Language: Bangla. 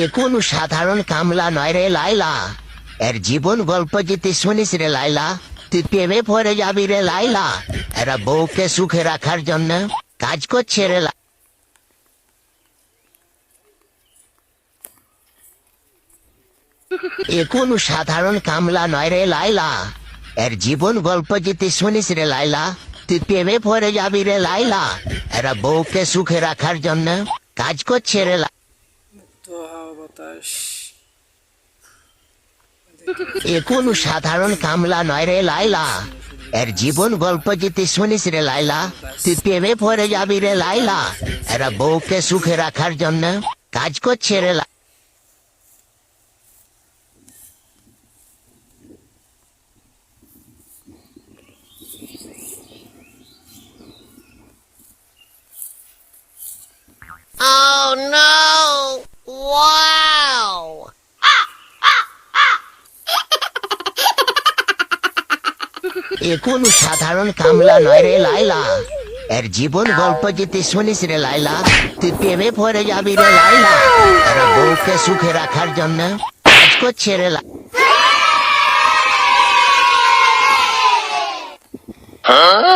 এ কোন সাধারণ কামলা নয় রে লাইলা, এর জীবন গল্প যদি শুনিস রে লাইলা, তুই প্রেমে পড়ে যাবি রে লাইলা। এরা বউকে সুখে রাখার জন্য কাজ করছে রে এ কোন সাধারণ কামলা নয় রে লাইলা, এর জীবন গল্প যদি শুনিস রে লাইলা, তুই প্রেমে পড়ে যাবি রে লাইলা। এরা বউকে সুখে রাখার জন্য কাজ করছে রে মুক্ত হাওয়া বাতাস। এ কোন সাধারণ কামলা নয় রে লাইলা, এর জীবন গল্প যদি শুনিস রে লাইলা, তুই প্রেমে পড়ে যাবি রে লাইলা। এরা বউকে সুখে রাখার জন্য কাজ করছে রে Oh no! Wow! এ কোন সাধারণ কামলা নয় রে লাইলা, এর জীবন গল্প যদি শুনিস রে লাইলা, তুই প্রেমে পড়ে যাবি রে লাইলা। এরা বউকে সুখে রাখার জন্য কাজ করছে রে Huh?